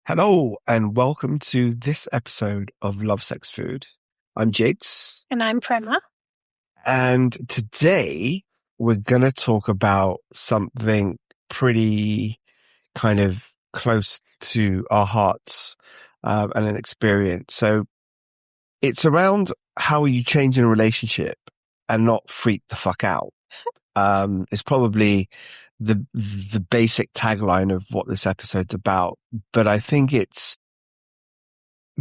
Hello and welcome to this episode of Love, Sex, Food. I'm Jigs. And I'm Prema. And today we're going to talk about something pretty kind of close to our hearts and an experience. So it's around how you change in a relationship and not freak the fuck out. It's probably the basic tagline of what this episode's about, but I think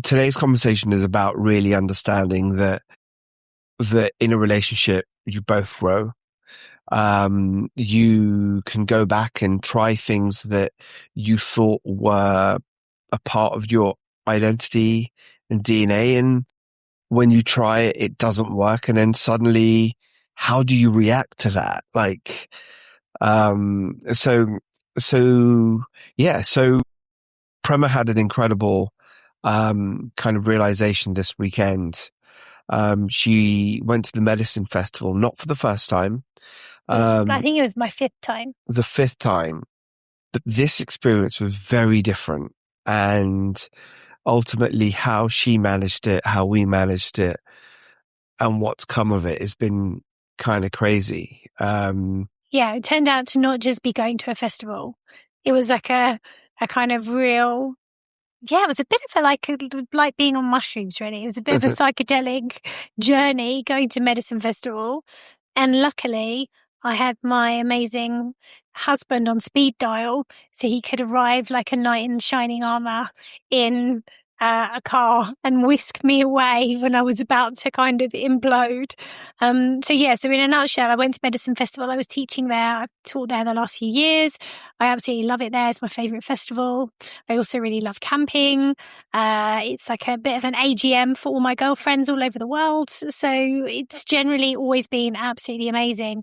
today's conversation is about really understanding that in a relationship, you both grow. You can go back and try things that you thought were a part of your identity and DNA. And when you try it, it doesn't work. And then suddenly, how do you react to that? So Prema had an incredible kind of realization this weekend. She went to the medicine festival, not for the first time. I think it was my fifth time. The fifth time. But this experience was very different. And ultimately how she managed it, how we managed it, and what's come of it has been kind of crazy. Yeah, it turned out to not just be going to a festival. It was like a kind of real, it was a bit of like being on mushrooms, really. It was a bit of a psychedelic journey going to medicine festival. And luckily I had my amazing husband on speed dial, so he could arrive like a knight in shining armor in a car and whisk me away when I was about to kind of implode. So in a nutshell, I went to medicine festival. I was teaching there. I've taught there the last few years. I absolutely love it there. It's my favorite festival. I also really love camping. It's like a bit of an AGM for all my girlfriends all over the world. So it's generally always been absolutely amazing.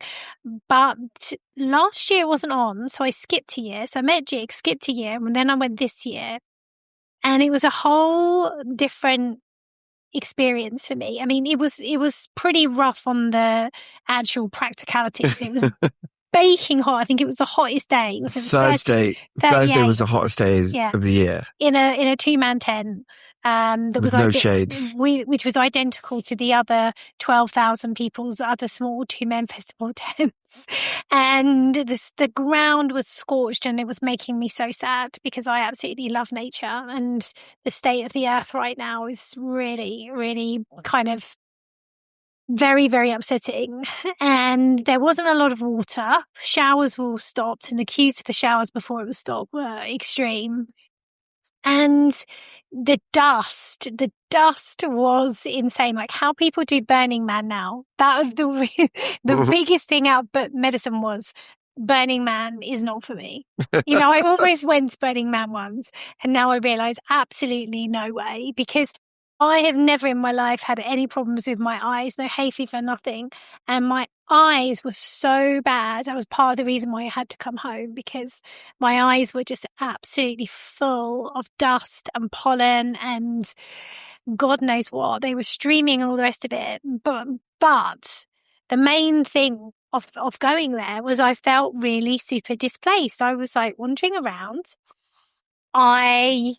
But last year it wasn't on, so I skipped a year. So I met Jig, skipped a year, and then I went this year. And it was a whole different experience for me. I mean, it was pretty rough on the actual practicalities. It was baking hot. I think it was the hottest day. It was Thursday was the hottest day of the year. In a 2-man tent. That was no shade. Which was identical to the other 12,000 people's other small 2-man festival tents. And the ground was scorched, and it was making me so sad because I absolutely love nature, and the state of the earth right now is really, really kind of very, very upsetting. And there wasn't a lot of water. Showers were all stopped, and the queues to the showers before it was stopped were extreme. And the dust was insane. Like how people do Burning Man now. That was the biggest thing out, but medicine was Burning Man is not for me. I almost went to Burning Man once, and now I realize absolutely no way, because I have never in my life had any problems with my eyes, no hay fever, nothing. And my eyes were so bad. That was part of the reason why I had to come home, because my eyes were just absolutely full of dust and pollen and God knows what. They were streaming and all the rest of it. But the main thing of going there was I felt really super displaced. I was like wandering around. I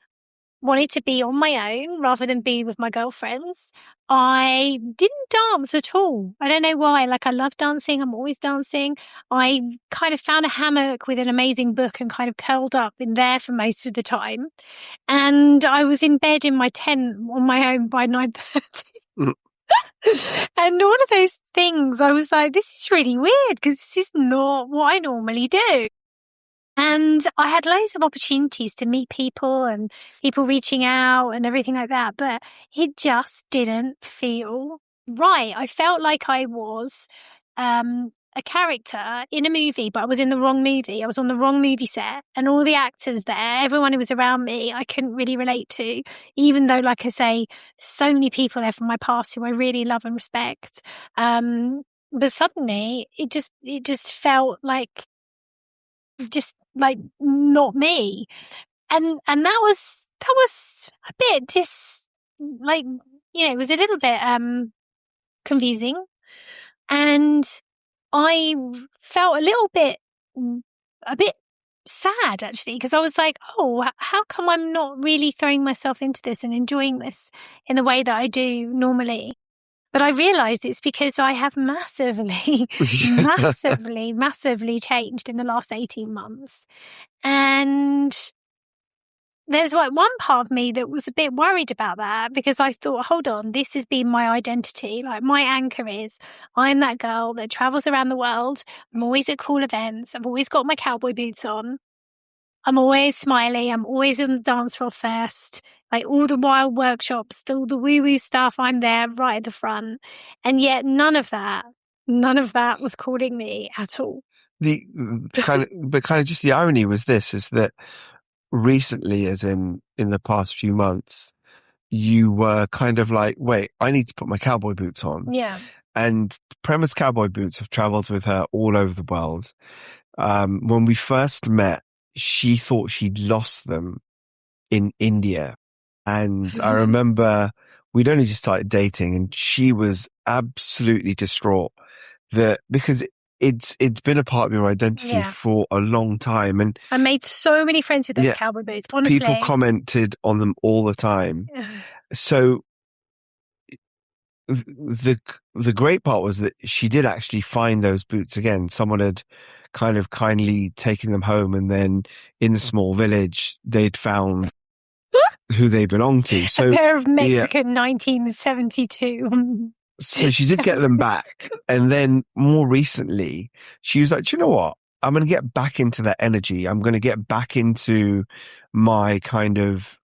wanted to be on my own rather than be with my girlfriends. I didn't dance at all. I don't know why. Like, I love dancing. I'm always dancing. I kind of found a hammock with an amazing book and kind of curled up in there for most of the time. And I was in bed in my tent on my own by 9:30. And all of those things, I was like, this is really weird because this is not what I normally do. And I had loads of opportunities to meet people and people reaching out and everything like that, but it just didn't feel right. I felt like I was a character in a movie, but I was in the wrong movie. I was on the wrong movie set, and all the actors there, everyone who was around me, I couldn't really relate to, even though, like I say, so many people there from my past who I really love and respect. But suddenly it just felt like not me. And that was a bit it was a little bit confusing, and I felt a bit sad actually, because I was like, oh, how come I'm not really throwing myself into this and enjoying this in the way that I do normally? But I realized it's because I have massively changed in the last 18 months. And there's like one part of me that was a bit worried about that, because I thought, hold on, this has been my identity. Like, my anchor is I'm that girl that travels around the world. I'm always at cool events. I've always got my cowboy boots on. I'm always smiley. I'm always on the dance floor first. Like, all the wild workshops, all the woo-woo stuff, I'm there right at the front. And yet none of that was calling me at all. But kind of just the irony was this, is that recently, as in the past few months, you were kind of like, wait, I need to put my cowboy boots on. Yeah. And Prema's cowboy boots have traveled with her all over the world. When we first met, she thought she'd lost them in India. And I remember we'd only just started dating, and she was absolutely distraught because it's been a part of your identity for a long time. And I made so many friends with those cowboy boots, honestly. People commented on them all the time. So the great part was that she did actually find those boots again. Someone had kind of kindly taken them home, and then in the small village, they'd found who they belonged to. So a pair of Mexican 1972. So she did get them back. And then more recently, she was like, do you know what? I'm going to get back into that energy. I'm going to get back into my kind of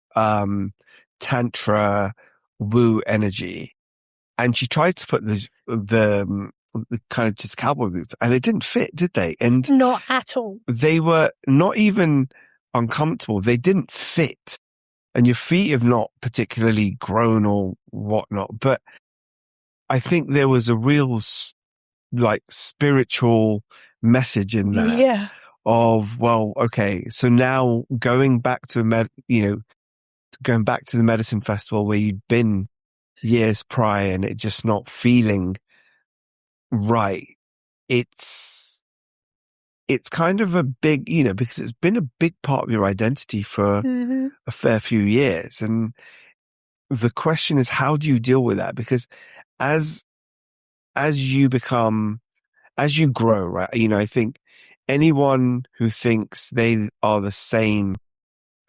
tantra woo energy. And she tried to put the kind of just cowboy boots, and they didn't fit, did they? And not at all. They were not even uncomfortable. They didn't fit. And your feet have not particularly grown or whatnot. But I think there was a real like spiritual message in there of, well, okay, so now going back to going back to the medicine festival where you'd been years prior and it just not feeling right. It's kind of a big, because it's been a big part of your identity for a fair few years. And the question is, how do you deal with that? Because as you grow, right? I think anyone who thinks they are the same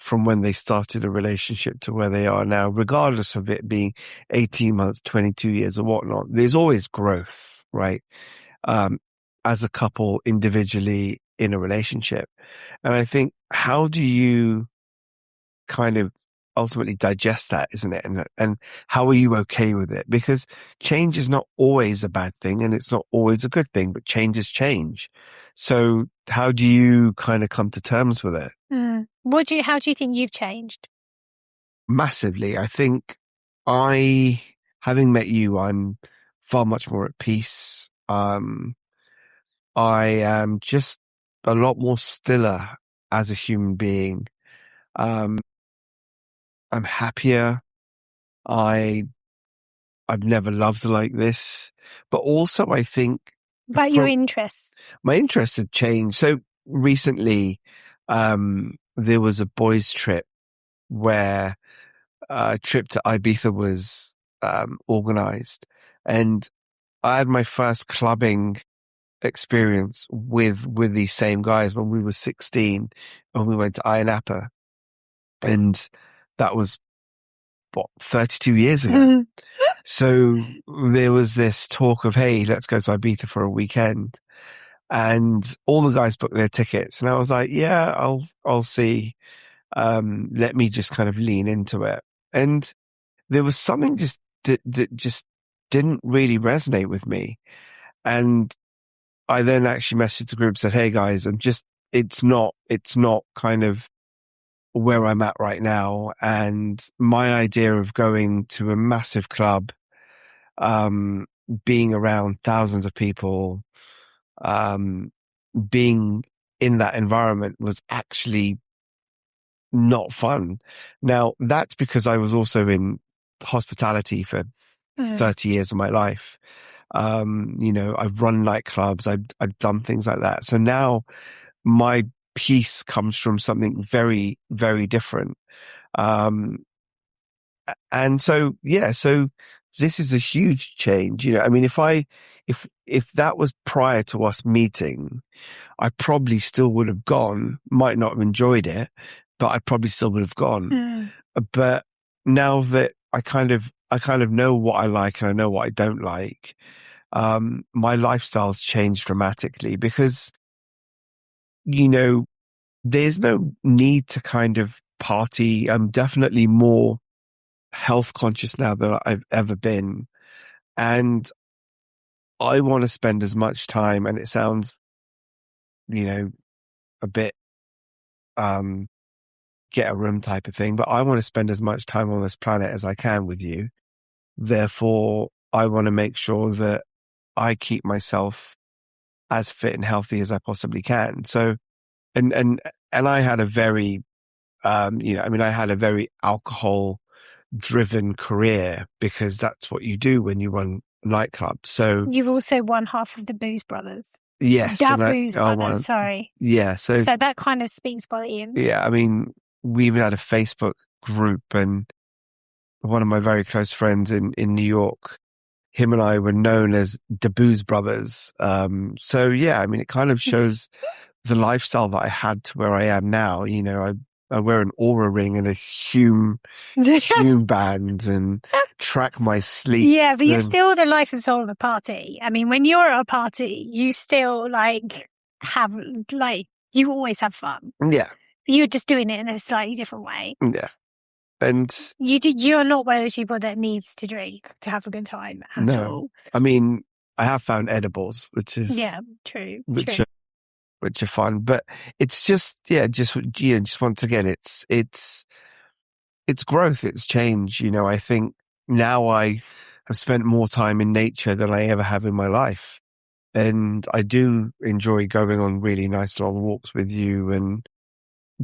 from when they started a relationship to where they are now, regardless of it being 18 months, 22 years or whatnot, there's always growth, right? As a couple individually in a relationship. And I think, how do you kind of ultimately digest that, isn't it? And how are you okay with it? Because change is not always a bad thing, and it's not always a good thing, but change is change. So how do you kind of come to terms with it? How do you think you've changed? Massively. I think having met you, I'm far much more at peace. I am just a lot more stiller as a human being. I'm happier. I've never loved like this, but also I think about your interests. My interests have changed. So recently, there was a boys' trip where a trip to Ibiza was organized, and I had my first clubbing experience with these same guys when we were 16, and we went to Ayia Napa, and that was 32 years ago. So there was this talk of, hey, let's go to Ibiza for a weekend, and all the guys booked their tickets, and I was like, yeah, I'll see. Let me just kind of lean into it. And there was something just that just didn't really resonate with me. And I then actually messaged the group and said, hey guys, it's not kind of where I'm at right now. And my idea of going to a massive club, being around thousands of people, being in that environment was actually not fun. Now, that's because I was also in hospitality for 30 years of my life. I've run nightclubs. I've done things like that. So now my peace comes from something very, very different. And so, so this is a huge change. I mean, if that was prior to us meeting, I probably still would have gone, might not have enjoyed it, but I probably still would have gone. But now that I kind of know what I like and I know what I don't like, my lifestyle's changed dramatically because, there's no need to kind of party. I'm definitely more health conscious now than I've ever been. And I want to spend as much time, and it sounds, a bit, get a room type of thing, but I want to spend as much time on this planet as I can with you. Therefore, I want to make sure that I keep myself as fit and healthy as I possibly can. So, and I had a very, I had a very alcohol driven career because that's what you do when you run nightclubs. So you've also won half of the Booze Brothers. Yes. Booze Brothers, sorry. Yeah. So that kind of speaks volumes. Yeah. I mean, we even had a Facebook group, and one of my very close friends in New York, him and I were known as the Booze Brothers. So yeah, I mean, it kind of shows the lifestyle that I had to where I am now. I wear an Aura ring and a Hume band and track my sleep. Yeah, but you're still the life and soul of a party. I mean, when you're at a party, you still you always have fun. Yeah. You're just doing it in a slightly different way. Yeah. And you're not one of those people that needs to drink to have a good time at all. I mean, I have found edibles, which is true. Which are fun, but it's just once again, it's growth, it's change. I think now I have spent more time in nature than I ever have in my life. And I do enjoy going on really nice long walks with you, and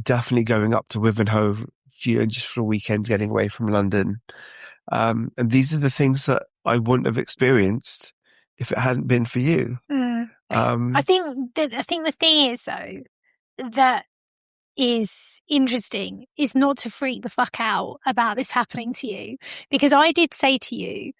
definitely going up to Wivenhoe, just for a weekend, getting away from London. And these are the things that I wouldn't have experienced if it hadn't been for you. I think the thing is, though, that is interesting is not to freak the fuck out about this happening to you. Because I did say to you,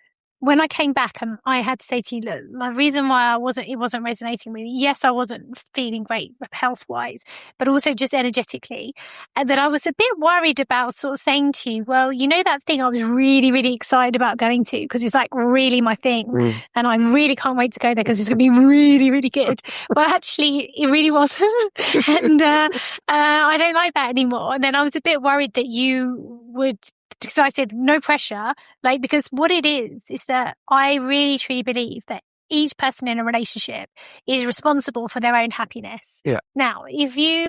when I came back, and I had to say to you, look, my reason why it wasn't resonating with me, yes, I wasn't feeling great health-wise, but also just energetically. And that I was a bit worried about sort of saying to you, well, that thing I was really, really excited about going to, because it's really my thing. And I really can't wait to go there because it's going to be really, really good. But actually, it really wasn't. And I don't like that anymore. And then I was a bit worried that you would... Because I said, no pressure, because what it is that I really truly believe that each person in a relationship is responsible for their own happiness. Yeah. Now, if you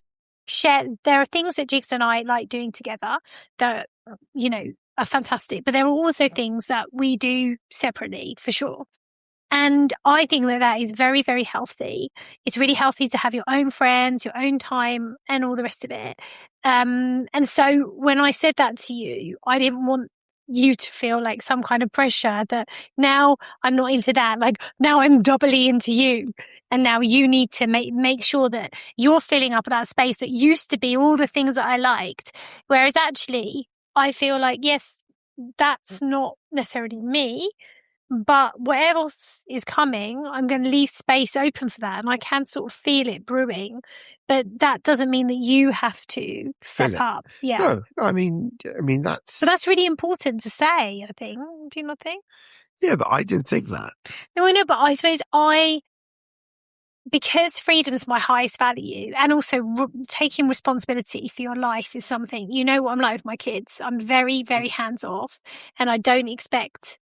share, there are things that Jigs and I like doing together that, are fantastic, but there are also things that we do separately, for sure. And I think that is very, very healthy. It's really healthy to have your own friends, your own time, and all the rest of it. And so when I said that to you, I didn't want you to feel like some kind of pressure that now I'm not into that. Now I'm doubly into you. And now you need to make sure that you're filling up that space that used to be all the things that I liked. Whereas actually, I feel like, yes, that's not necessarily me. But whatever else is coming, I'm going to leave space open for that. And I can sort of feel it brewing. But that doesn't mean that you have to step up. Yeah. No, I mean, that's... But that's really important to say, I think. Do you not think? Yeah, but I didn't think that. No, I know, but I suppose because freedom is my highest value, and also taking responsibility for your life is something, what I'm like with my kids. I'm very, very hands off, and I don't expect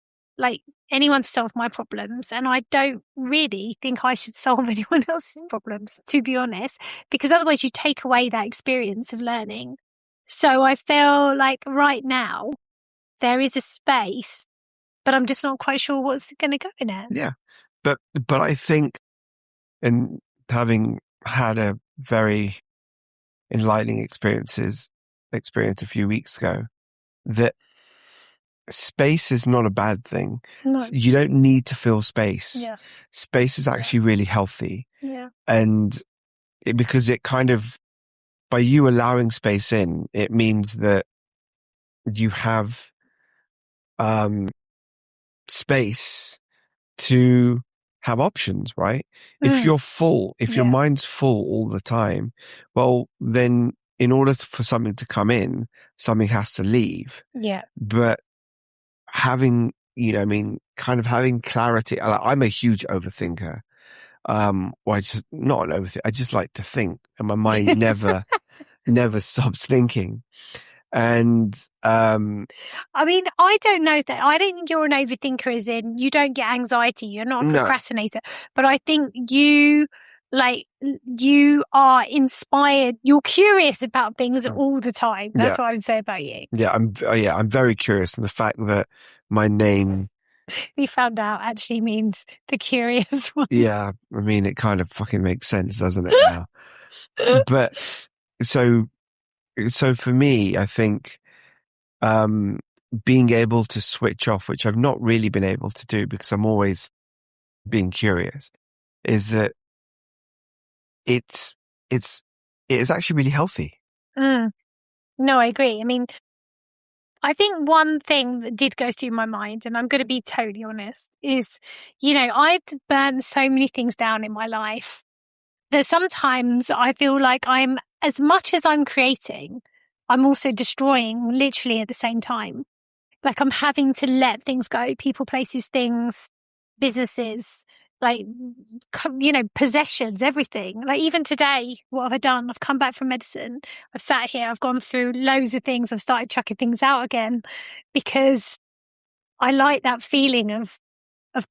anyone to solve my problems, and I don't really think I should solve anyone else's problems, to be honest, because otherwise you take away that experience of learning. So I feel like right now there is a space, but I'm just not quite sure what's going to go in it. Yeah, but I think, and having had a very enlightening experience a few weeks ago, that space is not a bad thing. No. You don't need to fill space. Yeah. Space is actually really healthy. Yeah. And because it kind of by you allowing space in, it means that you have space to have options, right? If you're full, if your Yeah. mind's full all the time, well, then in order for something to come in, something has to leave. Yeah. But having, kind of having clarity. I'm a huge overthinker. Or I just, not an overthinker. I just like to think, and my mind never stops thinking. And, I mean, I don't know that. I don't think you're an overthinker as in you don't get anxiety. You're not a no, procrastinator. But I think you are inspired. You're curious about things all the time. That's what I would say about you. yeah, I'm very curious. And the fact that my name, We found out actually means the curious one. yeah, I mean, it kind of fucking makes sense, doesn't it now? But so for me, I think, being able to switch off, which I've not really been able to do because I'm always being curious, is that it is actually really healthy. No, I agree. I mean, I think one thing that did go through my mind, and I'm going to be totally honest, is, I've burned so many things down in my life that sometimes I feel like as much as I'm creating, I'm also destroying literally at the same time. Like I'm having to let things go, people, places, things, businesses, like, possessions, everything. Like even today, what have I done? I've come back from medicine. I've sat here. I've gone through loads of things. I've started chucking things out again because I like that feeling of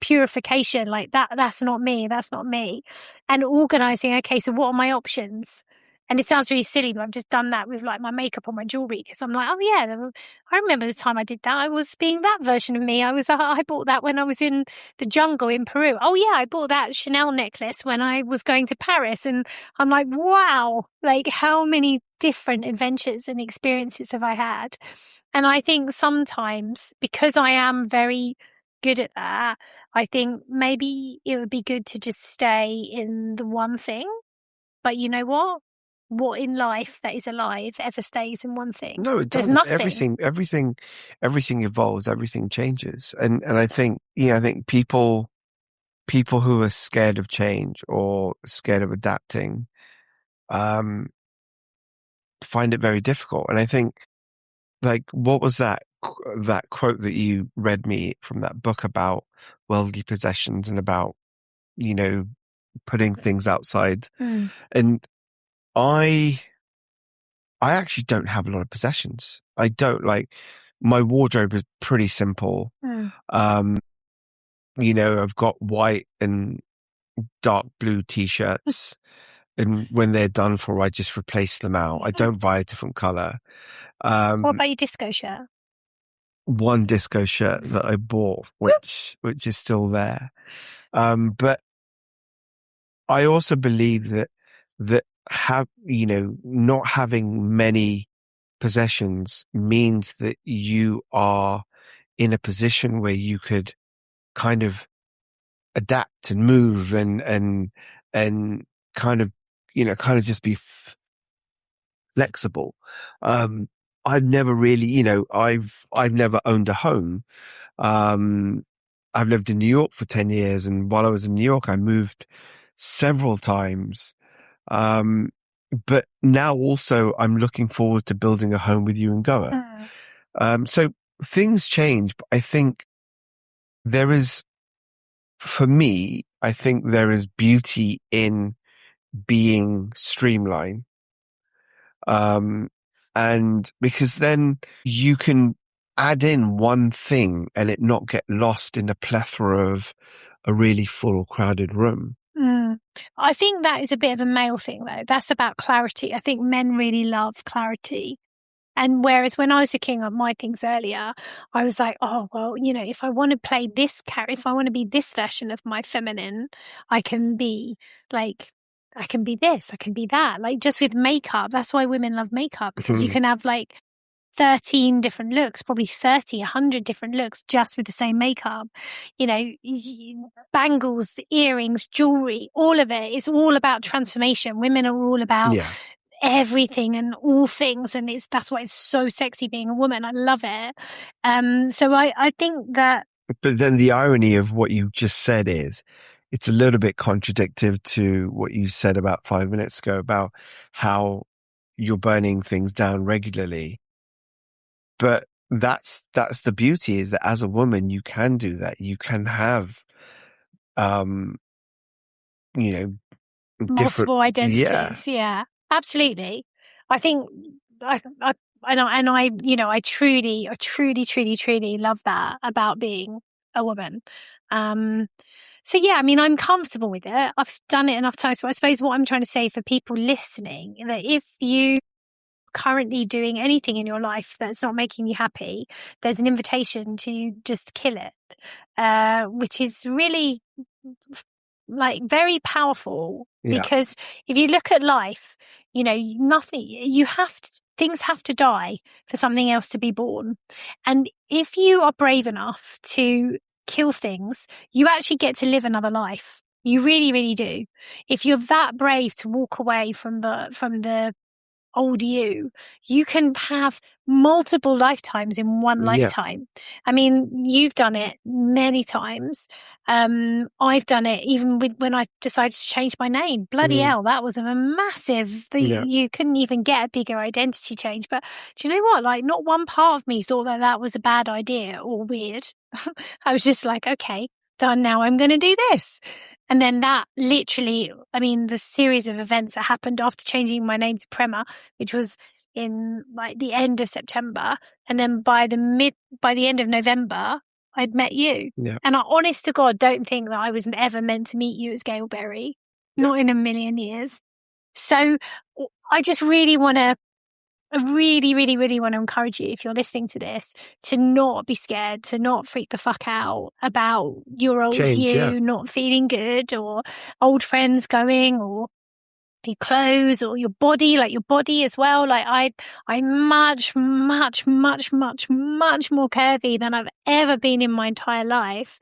purification. Like that's not me. That's not me. And organizing. Okay. So what are my options? And it sounds really silly, but I've just done that with like my makeup or my jewelry because I'm like, oh yeah, I remember the time I did that. I was being that version of me. I bought that when I was in the jungle in Peru. Oh yeah, I bought that Chanel necklace when I was going to Paris. And I'm like, wow, like how many different adventures and experiences have I had? And I think sometimes because I am very good at that, I think maybe it would be good to just stay in the one thing. But you know what? What in life that is alive ever stays in one thing? No, it There's doesn't. nothing. Everything evolves. Everything changes. And I think, I think people who are scared of change or scared of adapting, find it very difficult. And I think, like, what was that quote that you read me from that book about worldly possessions and about, putting things outside? And I actually don't have a lot of possessions. I don't, like, my wardrobe is pretty simple. I've got white and dark blue t-shirts, and when they're done for, I just replace them out. I don't buy a different color. What about your disco shirt? One disco shirt that I bought, which is still there. But I also believe that not having many possessions means that you are in a position where you could kind of adapt and move and kind of just be flexible. I've never really, I've never owned a home. I've lived in New York for 10 years, and while I was in New York, I moved several times. But now also I'm looking forward to building a home with you in Goa. So things change, but I think for me, I think there is beauty in being streamlined. And because then you can add in one thing and it not get lost in a plethora of a really full, crowded room. I think that is a bit of a male thing, though. That's about clarity. I think men really love clarity. And whereas when I was looking at my things earlier, I was like, oh, well, if I want to play this character, if I want to be this version of my feminine, I can be like, I can be this, I can be that. Like just with makeup, that's why women love makeup, because you can have like 13 different looks, probably 30, 100 different looks just with the same makeup. Bangles, earrings, jewelry, all of it. It's all about transformation. Women are all about everything and all things. And that's why it's so sexy being a woman. I love it. So I think that. But then the irony of what you just said is it's a little bit contradictory to what you said about 5 minutes ago about how you're burning things down regularly. But that's the beauty, is that as a woman, you can do that. You can have, you know, Multiple identities. Yeah. Yeah, absolutely. I think I truly love that about being a woman. So yeah, I mean, I'm comfortable with it. I've done it enough times, but I suppose what I'm trying to say for people listening, that if you currently doing anything in your life that's not making you happy, there's an invitation to just kill it, which is really like very powerful. Yeah. Because if you look at life, things have to die for something else to be born. And if you are brave enough to kill things, you actually get to live another life. You really, really do. If you're that brave to walk away from the old you can have multiple lifetimes in one lifetime. I mean, you've done it many times. I've done it even when I decided to change my name. Bloody hell, that was a massive, you couldn't even get a bigger identity change. But do you know what? Like, not one part of me thought that was a bad idea or weird. I was just like, okay, done, now I'm going to do this. And then that literally, I mean, the series of events that happened after changing my name to Prema, which was in like the end of September. And then by the end of November, I'd met you. Yeah. And I, honest to God, don't think that I was ever meant to meet you as Gail Berry. Not in a million years. So I just really want to encourage you, if you're listening to this, to not be scared, to not freak the fuck out about your old Change, not feeling good, or old friends going, or your clothes, or your body, like your body as well. Like I'm much more curvy than I've ever been in my entire life.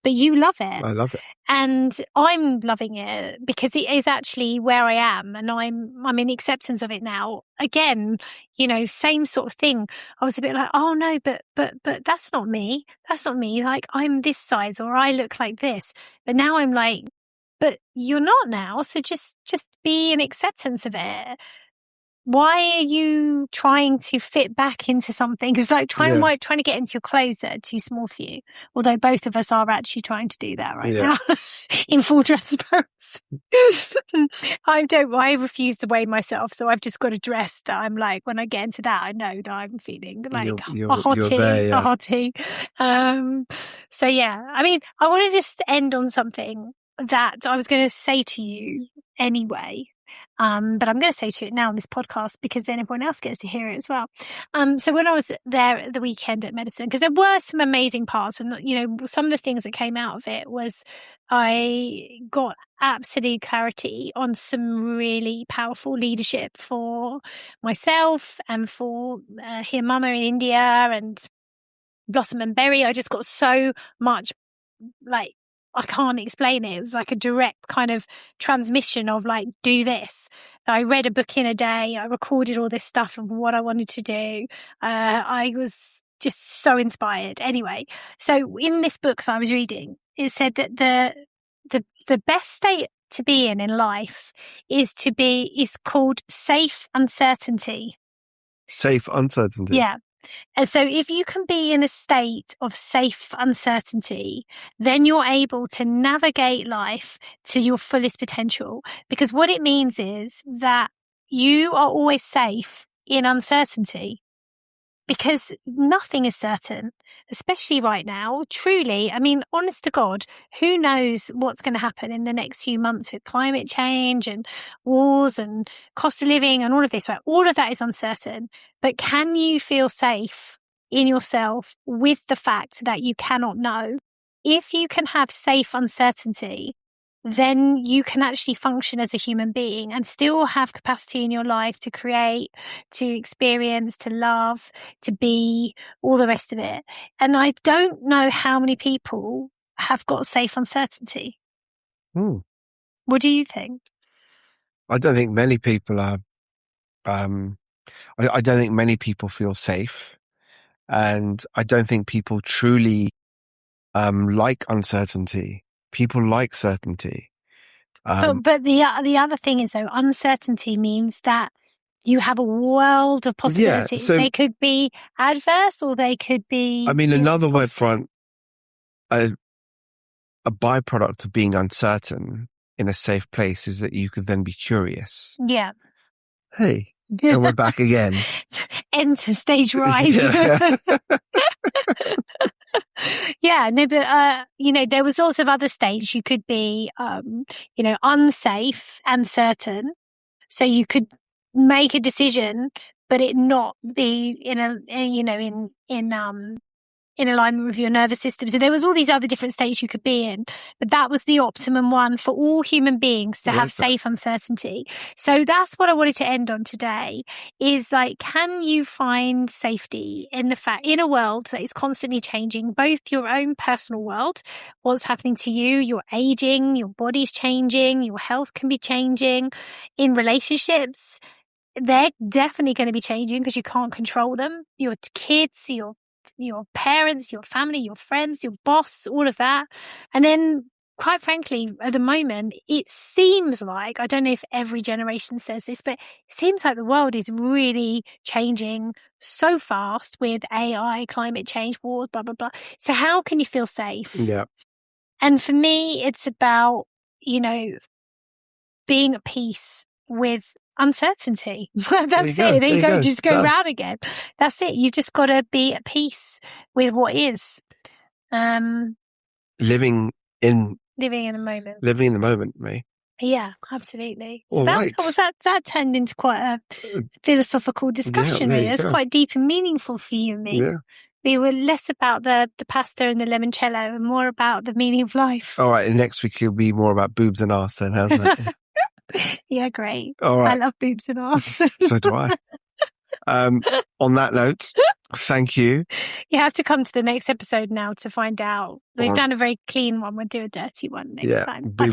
But you love it. I love it. And I'm loving it because it is actually where I am, and I'm in acceptance of it now. Again, same sort of thing. I was a bit like, oh no, but that's not me. That's not me. Like, I'm this size, or I look like this. But now I'm like, but you're not now. So just be in acceptance of it. Why are you trying to fit back into something? It's like trying to get into your clothes that are too small for you. Although both of us are actually trying to do that right now in full transparency. I refuse to weigh myself. So I've just got a dress that I'm like, when I get into that, I know that I'm feeling like a hottie. So yeah, I mean, I want to just end on something that I was going to say to you anyway. But I'm going to say to it now on this podcast, because then everyone else gets to hear it as well. So when I was there at the weekend at medicine, because there were some amazing parts, and some of the things that came out of it was I got absolute clarity on some really powerful leadership for myself and for Here Mama in India and Blossom and Berry. I just got so much, like, I can't explain it. It was like a direct kind of transmission of like, do this. I read a book in a day. I recorded all this stuff of what I wanted to do. I was just so inspired. Anyway, so in this book that I was reading, it said that the best state to be in life is called safe uncertainty. Safe uncertainty. Yeah. And so if you can be in a state of safe uncertainty, then you're able to navigate life to your fullest potential. Because what it means is that you are always safe in uncertainty. Because nothing is certain, especially right now. Truly, I mean, honest to God, who knows what's going to happen in the next few months with climate change and wars and cost of living and all of this, right? All of that is uncertain. But can you feel safe in yourself with the fact that you cannot know? If you can have safe uncertainty, then you can actually function as a human being and still have capacity in your life to create, to experience, to love, to be, all the rest of it. And I don't know how many people have got safe uncertainty. What do you think? I don't think many people are I don't think many people feel safe, and I don't think people truly like uncertainty. People like certainty. But the other thing is, though, uncertainty means that you have a world of possibilities. So they could be adverse, or they could be. I mean, another word for a byproduct of being uncertain in a safe place is that you could then be curious. Yeah. Hey, and we're back again. Enter stage right. Yeah, no, but, there was lots of other states you could be, unsafe and certain. So you could make a decision, but it not be in alignment with your nervous system. So there was all these other different states you could be in, but that was the optimum one for all human beings to have safe uncertainty. So that's what I wanted to end on today is like, can you find safety in in a world that is constantly changing, both your own personal world, what's happening to you, you're aging, your body's changing, your health can be changing, in relationships, they're definitely going to be changing because you can't control them. Your kids, your parents, your family, your friends, your boss, all of that. And then, quite frankly, at the moment, it seems like, I don't know if every generation says this, but it seems like the world is really changing so fast with AI, climate change, wars, blah, blah, blah. So how can you feel safe? Yeah. And for me, it's about, being at peace with uncertainty. That's it. There you go. Just go round again. That's it. You've just got to be at peace with what is. Living in the moment. Living in the moment, me. Yeah, absolutely. So that turned into quite a philosophical discussion. Really, it's quite deep and meaningful for you and me. Yeah. We were less about the pasta and the limoncello and more about the meaning of life. All right, and next week it'll be more about boobs and arse then, how's that? Yeah, great. All right. I love boobs and arse. So do I. On that note, thank you. You have to come to the next episode now to find out. We've done a very clean one. We'll do a dirty one next time. I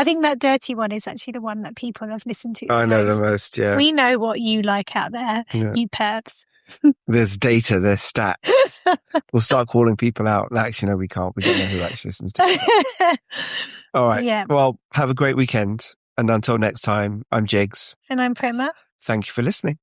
think that dirty one is actually the one that people have listened to. I know the most, yeah. We know what you like out there, you pervs. There's data, there's stats. We'll start calling people out. Actually, no, we can't. We don't know who actually listens to it. All right. Yeah. Well, have a great weekend. And until next time, I'm Jigs. And I'm Prema. Thank you for listening.